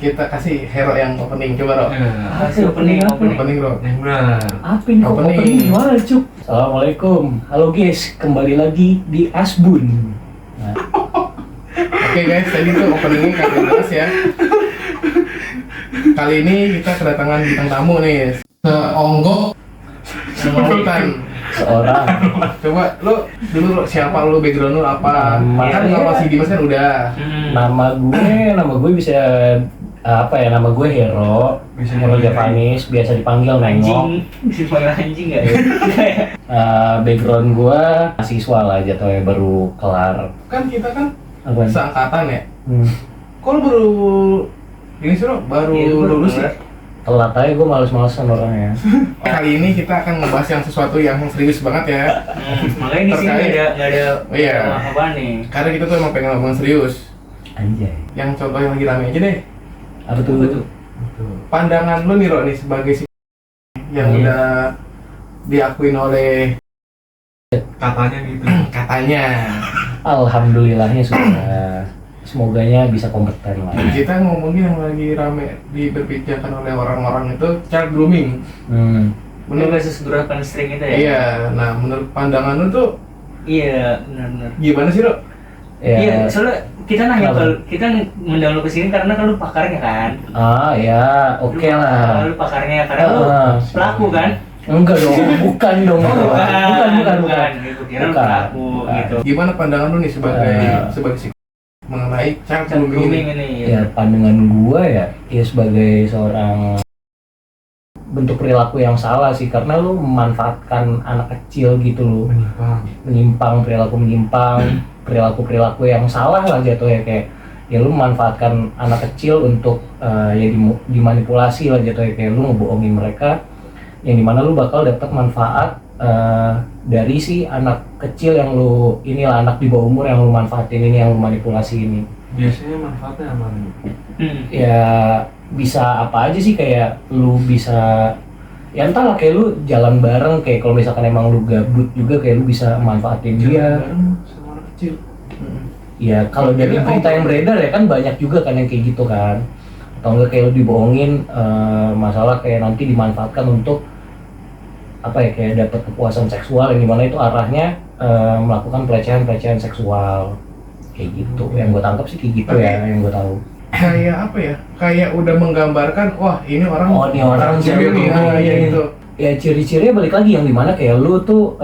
Kita kasih hero yang opening, coba Ro. Kasih opening. Opening Ro. Yang benar. Apa ini kok Opening. opening gimana Cuk? Assalamualaikum, halo guys, kembali lagi di Asbun. Nah, Oke guys, tadi tuh openingnya kalian bahas ya. Kali ini kita kedatangan bintang tamu nih. Seonggok sebutan. seorang Coba lu dulu Ro, siapa lu, background lu apa? Kan Iya. nama si Dimas kan udah. nama gue bisa apa ya, nama gue Hero, Bisa Hero dipanggil Javanis, biasa dipanggil Nengok. Anjing, dipanggil anjing nggak ya? Background gue mahasiswa lah, jatuhnya baru kelar. Kan kita kan Apa? seangkatan ya. Hmm. Kok lu baru ini sih Ro, baru Iya, gua lulus ya? kelar. Telat aja, gue males-malesan orangnya. Kali ini kita akan ngebahas yang sesuatu yang serius banget ya. Makanya di sini nggak ada Iya. apa nih. Karena kita tuh emang pengen ngomong serius. Anjay. Yang contoh yang lagi rame aja deh. Apa tuh? Pandangan lu nih Ro nih sebagai si yang Iya. udah diakuin oleh Katanya gitu. katanya. Alhamdulillahnya sudah. Semoganya bisa kompeten lah. Kita ngomongin yang lagi rame diperbincangkan oleh orang-orang itu child grooming. Hmm. Menurut Menurut kasus gerakan string itu ya? iya, nah menurut pandangan lu tuh Iya, benar-benar. gimana sih Ro? Ya. Iya, soalnya kita nanya Kenapa? kita ngundang lu kesini karena kan lu pakarnya kan. Ah ya, oke lah. Lu pakarnya karena lu Ah. pelaku kan? Enggak dong, bukan dong. bukan. Gitu, kira lu Bukan. pelaku Bukan. gitu. Gimana pandangan lu nih sebagai Ah. si mengenai child Child grooming grooming ini? ini. Ya pandangan gua ya sebagai seorang bentuk perilaku yang salah sih, karena lu memanfaatkan anak kecil gitu loh, Menyimpang. perilaku yang salah lah jatuhnya, kayak ya lu memanfaatkan anak kecil untuk ya dimanipulasi lah jatuhnya, kayak lu ngebohongin mereka yang dimana lu bakal dapat manfaat dari si anak kecil yang lu inilah, anak di bawah umur yang lu manfaatin ini, yang lu manipulasi ini. Biasanya manfaatnya apa nih? Ya bisa apa aja sih, kayak lu bisa ya entahlah, kayak lu jalan bareng, kayak kalau misalkan emang lu gabut juga kayak lu bisa manfaatin dia. Bareng sama anak kecil. Ya kalau dari berita yang beredar ya kan banyak juga kan yang kayak gitu kan, atau enggak kayak lu dibohongin masalah kayak nanti dimanfaatkan untuk apa ya, kayak dapat kepuasan seksual yang dimana itu arahnya melakukan pelecehan seksual kayak gitu. Yang gue tangkap sih kayak gitu ya, yang gue tahu. Kayak apa ya? Kayak udah menggambarkan, wah ini orang Ini orang cewek cewek nih, nih. ya gitu. Ya ciri-cirinya balik lagi yang dimana kayak lu tuh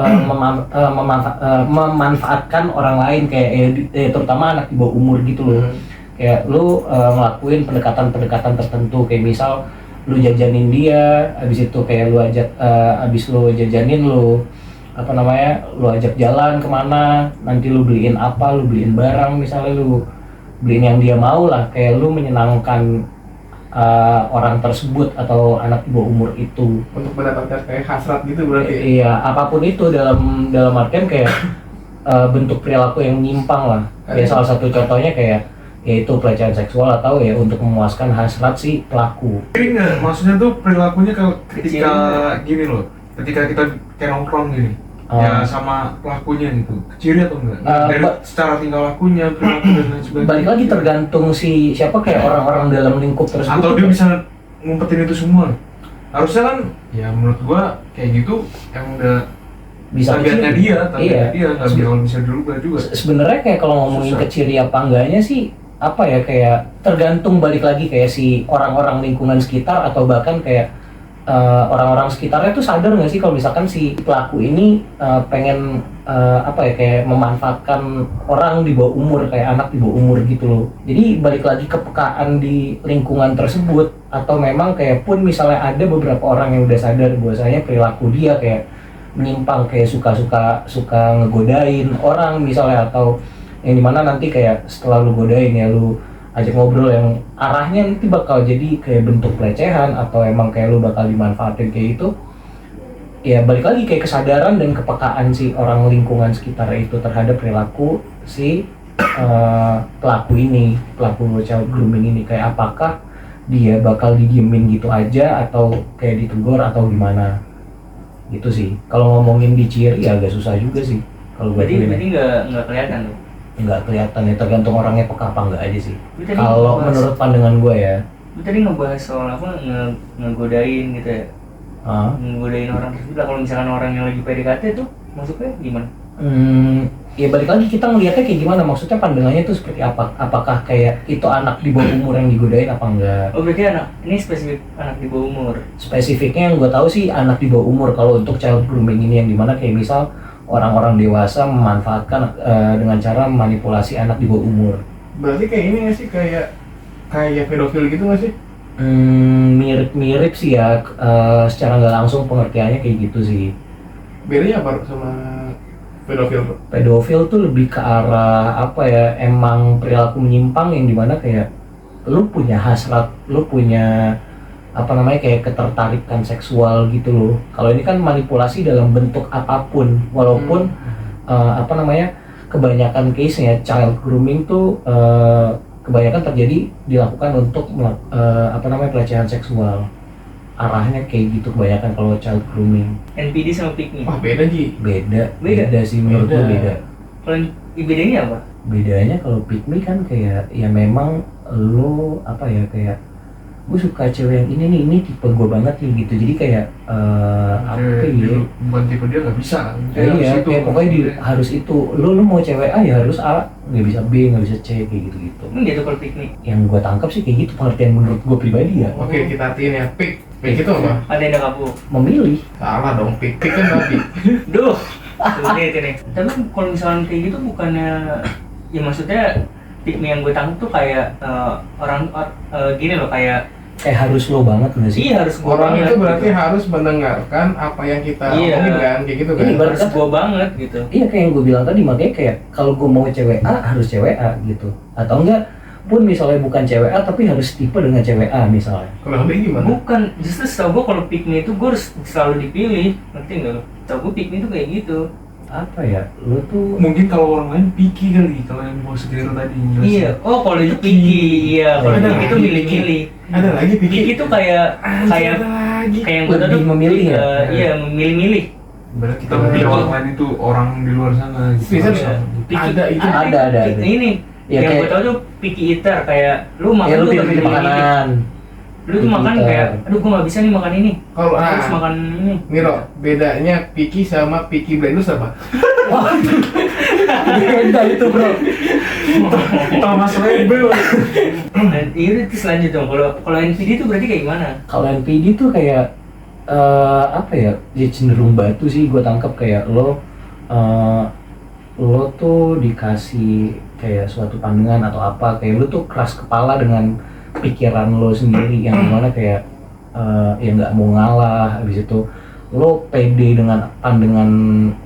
memanfaatkan orang lain, kayak terutama anak di bawah umur gitu loh. Kayak lu ngelakuin pendekatan tertentu, kayak misal lu jajanin dia, abis itu kayak lu ajak, abis lu jajanin lu apa namanya, lu ajak jalan kemana, nanti lu beliin apa, lu beliin barang, misalnya lu beliin yang dia mau lah, kayak lu menyenangkan orang tersebut atau anak di bawah umur itu. Untuk mendapatkan kayak hasrat gitu berarti. Iya, apapun itu dalam artian kayak bentuk perilaku yang menyimpang lah. Ya salah satu contohnya kayak yaitu pelecehan seksual atau ya untuk memuaskan hasrat si pelaku. Jadi nggak, maksudnya tuh perilakunya kalau ketika gini loh, ketika kita kayak nongkrong gini, ya sama pelakunya gitu, keciri atau enggak? Dari secara tingkah lakunya, perilaku dan lain sebagainya. Balik lagi tergantung si siapa, kayak orang-orang dalam lingkup tersebut. Atau dia bisa ngumpetin itu semua. Harusnya kan, ya menurut gua kayak gitu emang udah bisa tabiatnya kecil. dia, Iya. nggak bisa dirubah juga. Sebenarnya kayak kalau ngomongin Susah. keciri apa enggaknya sih, apa ya, kayak tergantung balik lagi kayak si orang-orang lingkungan sekitar, atau bahkan kayak orang-orang sekitarnya tuh sadar nggak sih kalau misalkan si pelaku ini pengen apa ya, kayak memanfaatkan orang di bawah umur, kayak anak di bawah umur gitu loh. Jadi balik lagi kepekaan di lingkungan tersebut, atau memang kayak pun misalnya ada beberapa orang yang udah sadar bahwasanya perilaku dia kayak menyimpang, kayak suka ngegodain orang misalnya, atau yang dimana nanti kayak setelah lu godain ya lu ajak ngobrol yang arahnya nanti bakal jadi kayak bentuk pelecehan, atau emang kayak lu bakal dimanfaatin kayak itu. Ya balik lagi kayak kesadaran dan kepekaan si orang lingkungan sekitar itu terhadap perilaku si pelaku child grooming ini, kayak apakah dia bakal didiemin gitu aja atau kayak ditegur atau gimana gitu sih. Kalau ngomongin di ciri ya agak susah juga sih kalau buat Berarti ini. nggak kelihatan tuh. Nggak kelihatan ya, tergantung orangnya peka apa enggak aja sih. Lu tadi Kalau bahas- menurut pandangan gue ya, Lu tadi ngebahas soal apa ngegodain gitu ya. Ngegodain orang tersebut lah. Kalau misalkan orang yang lagi PDKT tuh maksudnya gimana? Ya balik lagi kita ngelihatnya kayak gimana, maksudnya pandangannya itu seperti apa? Apakah kayak itu anak di bawah umur yang digodain apa enggak? Oh berarti ini spesifik anak di bawah umur. Spesifiknya yang gue tahu sih anak di bawah umur. Kalau untuk child grooming ini yang dimana kayak misal orang-orang dewasa memanfaatkan dengan cara manipulasi anak di bawah umur. Berarti kayak ini nggak sih, kayak pedofil gitu nggak sih? Mirip-mirip sih ya, secara nggak langsung pengertiannya kayak gitu sih. Bedanya apa sama pedofil? Pedofil tuh lebih ke arah apa ya, emang perilaku menyimpang yang dimana kayak lu punya hasrat, lu punya apa namanya kayak ketertarikan seksual gitu loh. Kalau ini kan manipulasi dalam bentuk apapun, walaupun apa namanya kebanyakan case-nya child grooming tuh kebanyakan terjadi dilakukan untuk apa namanya pelecehan seksual. Arahnya kayak gitu kebanyakan kalau child grooming. NPD sama pick me. Wah beda Ji. Beda sih menurut gue beda. Kalau bedanya apa? Bedanya kalau pick me kan kayak ya memang lo apa ya kayak gue suka cewek yang ini tipe gue banget nih gitu, jadi kayak apa ya bukan tipe dia nggak bisa. iya kayak pokoknya harus itu, lo mau cewek A ya harus A, nggak bisa B, nggak bisa C, kayak gitu. Gitu kalau pick me. Yang gue tangkap sih kayak gitu pengertian menurut gue pribadi ya. Oke, kita artiin ya, pick itu apa? Ada yang kamu. Memilih. Salah dong, pick kan babi. Duh. Lihat ini. Tapi kalau misalnya kayak gitu bukannya ya maksudnya pick me yang gue tangkap tuh kayak gini loh, kayak harus lo banget nggak sih? Iya harus gua Orang banget, itu berarti gitu. harus mendengarkan apa yang kita Iya. omongin kan, kayak gitu kan? Ini Harus gua banget gitu. Iya kayak yang gue bilang tadi, makanya kayak kalau gue mau cewek A harus cewek A gitu, atau enggak pun misalnya bukan cewek A tapi harus tipe dengan cewek A misalnya. Kalau lebih gimana? Bukan, justru setahu gua kalau pick me itu gua harus selalu dipilih, ngerti nggak lo? Setahu gua pick me itu kayak gitu. Apa ya, lo tuh Mungkin kalau orang lain picky kali, kalau yang bos Gero tadi jelasin. Iya, oh kalau itu picky, iya. Kalau Ada picky itu lagi milih-milih. Ada lagi pick Picky itu kayak lagi. kayak yang gua tahu Lebih tuh, memilih ya? Iya, memilih-milih. Berarti kita memilih orang lain itu orang di luar sana gitu. Bisa, Harus- bisa. Ada itu. Ada. Ini Ya, yang kayak- gua tahu tuh picky eater, kayak lu makan ya lo tuh pilih milih-milih. makanan. Lu tuh makan Eater. kayak, aduh gua nggak bisa nih makan ini. Kalau Harus makan ini. Miro, bedanya picky sama picky blinders apa? Beda itu bro. Thomas Label. Dan itu selanjutnya dong. Kalau NPD itu berarti kayak gimana? Kalau NPD tuh kayak apa ya, dia cenderung batu sih gue tangkap. Kayak lo tuh dikasih kayak suatu pandangan atau apa, kayak lo tuh keras kepala dengan pikiran lo sendiri yang dimana kayak ya nggak mau ngalah. Habis itu lo pede dengan pandangan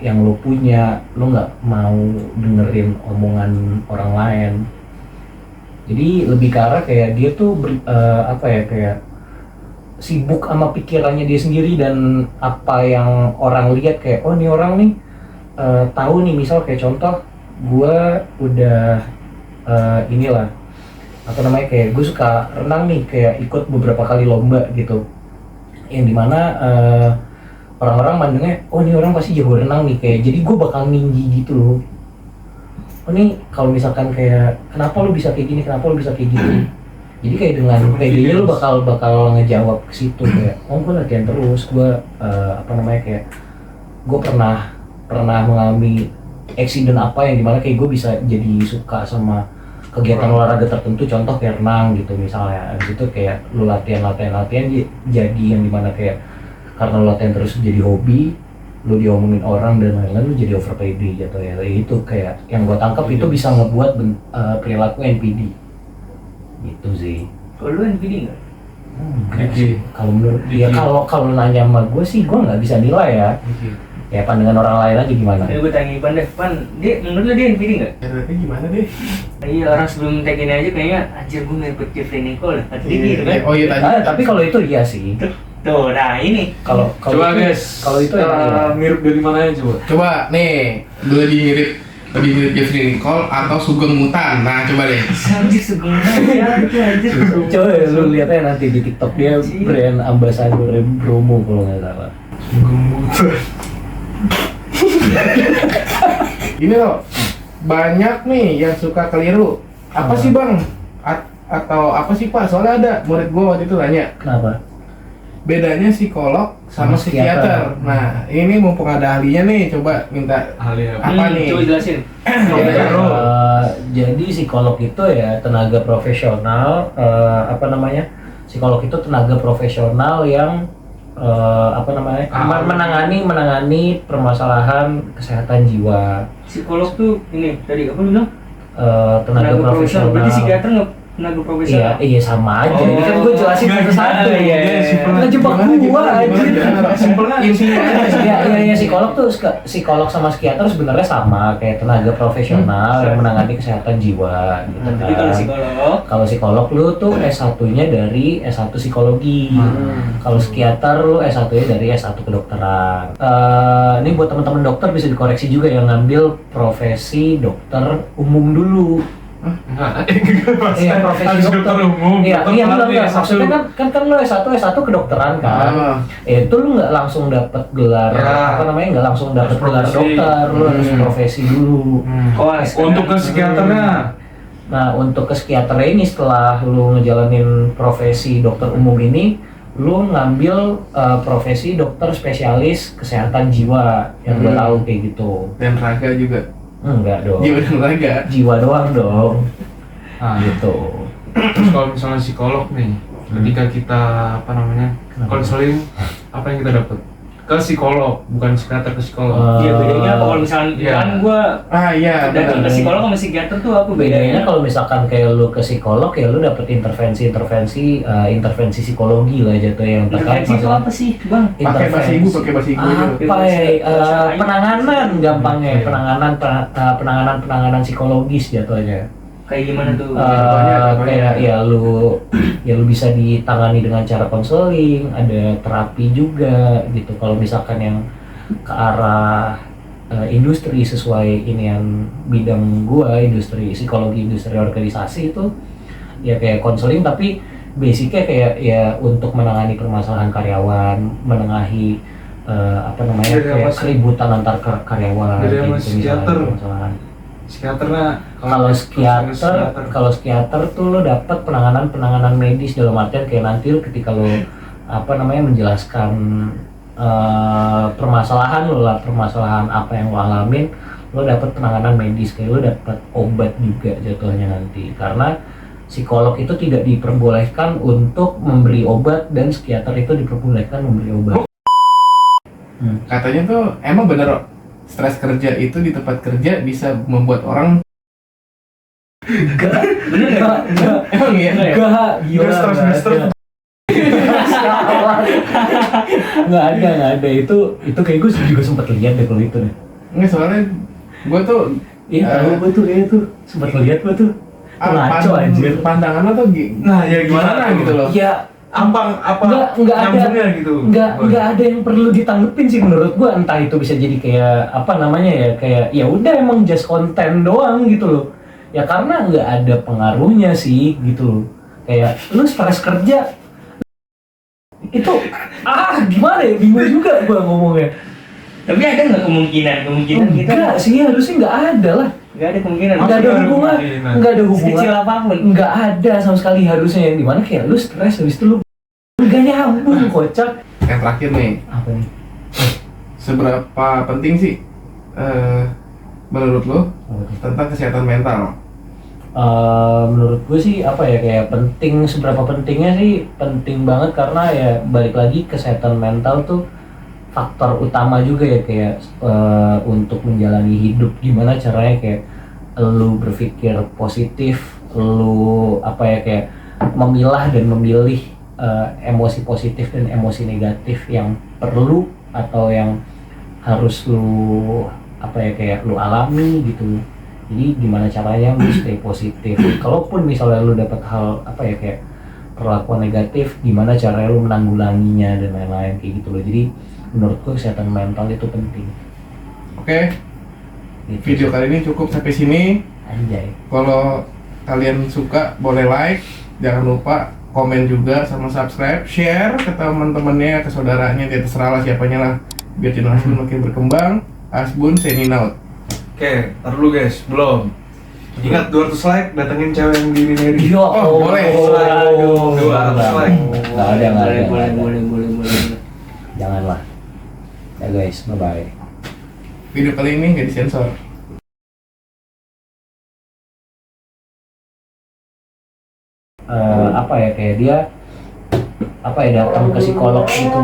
yang lo punya, lo nggak mau dengerin omongan orang lain. Jadi lebih ke arah kayak dia tuh apa ya, kayak sibuk sama pikirannya dia sendiri dan apa yang orang lihat, kayak oh nih orang nih tahu nih, misal kayak contoh gue udah inilah apa namanya, kayak gue suka renang nih, kayak ikut beberapa kali lomba gitu, yang dimana orang-orang mandangnya oh ini orang pasti jago renang nih, kayak jadi gue bakal ninggi gitu loh. Oh nih kalau misalkan kayak kenapa lu bisa kayak gini, kenapa lu bisa kayak gitu, jadi kayak dengan PD-nya lu bakal ngejawab ke situ kayak oh gue latihan terus, gue apa namanya kayak gue pernah mengalami accident apa yang dimana kayak gue bisa jadi suka sama kegiatan olahraga tertentu, contoh kayak renang gitu misalnya. Habis itu kayak lu latihan jadi yang dimana kayak karena lu latihan terus jadi hobi, lu diomongin orang dan lain-lain, lu jadi over PD jatuh ya. Itu kayak yang gua tangkap itu bisa ngebuat perilaku NPD gitu sih. Kalau lu NPD nggak? Kalau menurut dia, kalau nanya sama gue sih gue nggak bisa nilai ya. Ya pandangan orang lain aja gimana. Ya gue tanya Ipan deh, Pan, dia menurut lu dia NPD nggak? Ya berarti gimana deh? Iya, orang sebelum tag ini aja kayaknya anjir gue mirip Jeffrey Nicole tadi gitu kan. Oh iya tadi. Tapi kalau itu iya sih. Tuh, nah ini Kalau Coba itu, guys, kalau itu iya. mirip dari mana ya coba? Coba nih, lebih mirip Jeffrey Nicole atau Sugeng Mutan. Nah coba deh. anjir sugeng banget anjir. Coba ya, lu lihat aja nanti di TikTok dia brand ambassador Bromo kalau nggak salah. Ini loh, banyak nih yang suka keliru. Apa sih bang atau apa sih Pak? Soalnya ada murid gue waktu itu tanya Kenapa? bedanya psikolog sama Sama psikiater. psikiater. Nah, ini mumpung ada ahlinya nih, coba minta Ahli apa? apa nih? Coba jelasin. Bedanya. Jadi psikolog itu ya tenaga profesional, apa namanya? Psikolog itu tenaga profesional yang apa namanya? menangani permasalahan kesehatan jiwa. Psikolog tuh ini tadi apa lu bilang? Tenaga profesional. Berarti psikiater nggak tenaga profesional? Iya sama aja. Oh, Ini kan gue jelasin enggak, satu-satu. gimana? Iya, Iya, simpelnya. ngejebak gua aja. Simpelnya Iya, psikolog tuh psikolog sama psikiater sebenarnya sama kayak tenaga profesional yang menangani kesehatan jiwa gitu Jadi kalau kan. psikolog, Kalau psikolog lu tuh S1-nya dari S1 psikologi. Kalau psikiater lu S1-nya dari S1 kedokteran. Ini buat teman-teman dokter bisa dikoreksi juga yang ngambil profesi dokter umum dulu. enggak. Iya, profesi Harus dokter. umum. Iya, Dokter iya pelatih, enggak. S1. Maksudnya kan lo S1 kedokteran kan. Ah. Itu lu nggak langsung dapat gelar Ya. apa namanya? Nggak langsung dapat Harus gelar profesi. dokter, lu harus profesi dulu. Oh, Untuk ke psikiaternya. Nah, untuk ke psikiater ini setelah lu ngejalanin profesi dokter umum ini, lu ngambil profesi dokter spesialis kesehatan jiwa yang gue tahu kayak gitu. Dan raga juga. Enggak dong. Jiwa dan raga. Jiwa doang dong. Nah, Gitu. terus kalau misalnya psikolog nih, ketika kita apa namanya konseling, apa yang kita dapat? Ke psikolog, bukan psikiater ke psikolog. Iya, bedanya apa kalau misalnya Iya. kan gua Ah iya, datang benar. ke psikolog sama psikiater tuh apa Bedanya bedanya? kalau misalkan kayak lu ke psikolog ya lu dapet intervensi psikologi lah jatuh yang terkait Intervensi itu masalah apa sih, Bang? Pakai bahasa ibu, pakai bahasa ibu aja. apa ya, penanganan gampangnya Iya. penanganan psikologis jatuhnya. Kayak gimana tuh? Contohnya. Kayak ya lu bisa ditangani dengan cara konseling, ada terapi juga gitu. Kalau misalkan yang ke arah industri sesuai inian bidang gua, industri psikologi, industri organisasi itu ya kayak konseling, tapi basicnya kayak ya untuk menangani permasalahan karyawan, menengahi apa namanya Jadi kayak apa sih? keributan antar karyawan Jadi kayak sama gitu psikiater. misalnya permasalahan. Psikiaternya Kalau psikiater tuh lo dapat penanganan medis dalam artian kayak nanti lo ketika lo apa namanya menjelaskan permasalahan apa yang lo alamin, lo dapat penanganan medis, kayak lo dapat obat juga jatuhnya nanti, karena psikolog itu tidak diperbolehkan untuk memberi obat dan psikiater itu diperbolehkan memberi obat. Katanya tuh emang bener stres kerja itu di tempat kerja bisa membuat orang Enggak, emang iya. gila, Stres. nggak ada itu kayak gue juga sempat lihat deh kalau itu deh. Nggak, soalnya gue tuh Iya, tahu gue tuh kayaknya tuh sempat lihat gue tuh ngaco anjir. pandangan lo tuh Nah, ya gimana gitu loh. Ya apa nggak ada nyambungnya gitu. nggak ada yang perlu ditanggepin sih menurut gue, entah itu bisa jadi kayak apa namanya ya, kayak ya udah emang just konten doang gitu loh ya, karena nggak ada pengaruhnya sih gitu loh. Kayak lu stres kerja itu gimana ya, bingung juga gue ngomongnya. Tapi ada nggak kemungkinan gitu? Enggak sih, harusnya nggak ada lah. Nggak ada kemungkinan. Nggak ada hubungan, nggak ada hubungan. Sekecil apapun. Nggak ada sama sekali harusnya, yang dimana kayak lu stres habis itu lu nggak nyambung, kocak. Yang terakhir nih, Apa nih? seberapa penting sih menurut lo tentang kesehatan mental? Menurut gue sih apa ya, kayak penting, seberapa pentingnya sih, penting banget, karena ya balik lagi kesehatan mental tuh faktor utama juga ya, kayak untuk menjalani hidup. Gimana caranya kayak lu berpikir positif, lu apa ya, kayak memilah dan memilih emosi positif dan emosi negatif yang perlu atau yang harus lu apa ya, kayak lu alami gitu. Jadi gimana caranya lu stay positif. Kalaupun misalnya lu dapat hal apa ya, kayak perlakuan negatif, gimana caranya lu menanggulanginya dan lain-lain kayak gitu loh. Jadi menurutku kesehatan mental itu penting. Oke, Gitu. video kali ini cukup sampai sini. Anjay. Kalau kalian suka boleh like, jangan lupa komen juga sama subscribe, share ke teman-temannya, ke saudaranya, dia terserah lah siapanya lah, biar channel Asbun makin berkembang. Asbun signing out. Oke, ntar dulu guys, belum. Ingat 200 like, datengin cewek yang di Mineri. Yo, Oh, boleh. Aduh, 200 like. Nggak ada, nggak ada. Boleh. Janganlah. Ya guys, bye-bye. Video kali ini nggak disensor. Apa ya, kayak dia apa ya, datang ke psikolog gitu.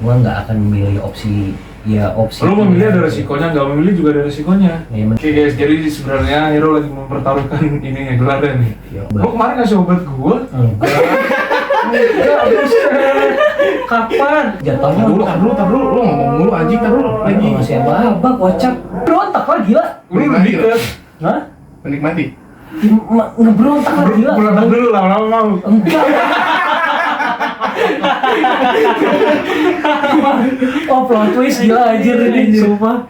Gua nggak akan memilih opsi Lu memilih ada resikonya, nggak memilih juga ada resikonya. Ya, Oke guys, jadi sebenarnya Hero lagi mempertaruhkan ini ya, gelarnya nih. Lu kemarin ngasih obat gua? enggak. Kapan? Jatuhnya Tar dulu, lu ngomong mulu anjing, tar dulu lagi. masih apa kocak. Berontak lah gila. Lu lebih ke Hah? Menikmati. Ngeberontak lah gila. pulang dulu lama-lama mau. Enggak. Oh, plot twist gila anjir ini, sumpah.